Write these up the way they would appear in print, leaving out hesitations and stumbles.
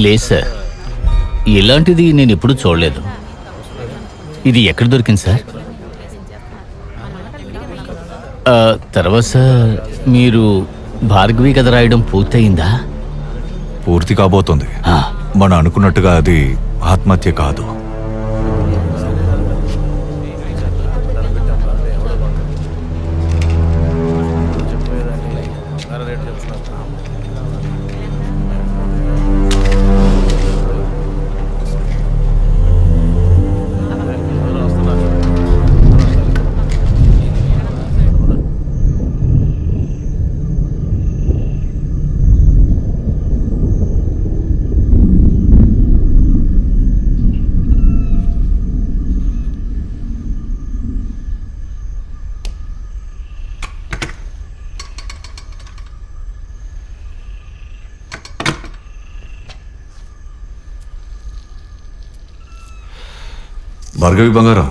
లేదు సార్, ఇలాంటిది నేను ఎప్పుడూ చూడలేదు. ఇది ఎక్కడ దొరికింది సార్? తర్వాత సార్, మీరు భార్గవి కథ రాయడం పూర్తయిందా? పూర్తి కాబోతుంది. మనం అనుకున్నట్టుగా అది ఆత్మహత్య కాదు. భార్గవి బంగారం,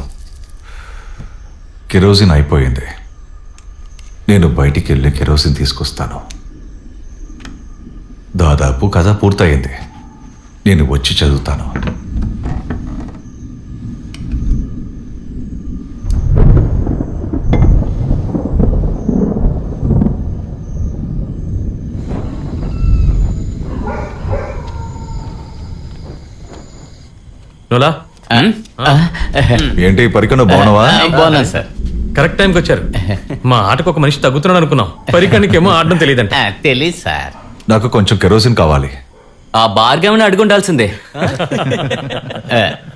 కెరోసిన్ అయిపోయింది. నేను బయటికి వెళ్ళి కెరోసిన్ తీసుకొస్తాను. దాదాపు కథ పూర్తయింది. నేను వచ్చి చదువుతాను. నోలా, ఏంటి పరికను బాగున్నావా? బాగున్నాను సార్. కరెక్ట్ టైంకి వచ్చారు. మా ఆటకు ఒక మనిషి తగ్గుతున్నాడు అనుకున్నాం. పరికనికేమో ఆడడం తెలియదంట. తెలీదు సార్. నాకు కొంచెం కెరోసిన్ కావాలి. ఆ భార్గవిని అడుగుండాల్సిందే.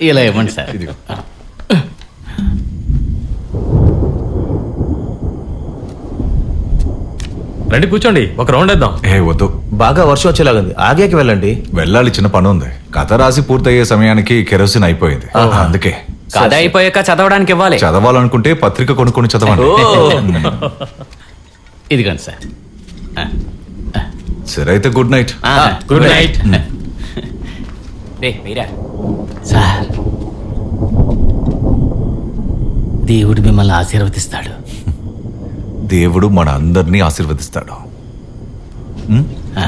ఇలా ఇవ్వండి సార్. ఇదిగో. రండి కూర్చోండి, ఒక రౌండ్ వేద్దాం. వద్దు, బాగా వర్షం వచ్చేలాగుంది, ఆగాకి వెళ్ళండి. వెళ్ళాలి, చిన్న పని ఉంది. కథ రాసి పూర్తయ్యే సమయానికి కెరోసిన్ అయిపోయింది. అందుకే కథ అయిపోయాక చదవడానికి ఇవ్వాలి. చదవాలనుకుంటే పత్రిక కొనుక్కొని చదవండి. ఇదిగోండి సార్. సరే అయితే గుడ్ నైట్. Good night. రే మీరా, సార్, దేవుడు మిమ్మల్ని ఆశీర్వదిస్తాడు. దేవుడు మన అందరినీ ఆశీర్వదిస్తాడు. ఆ.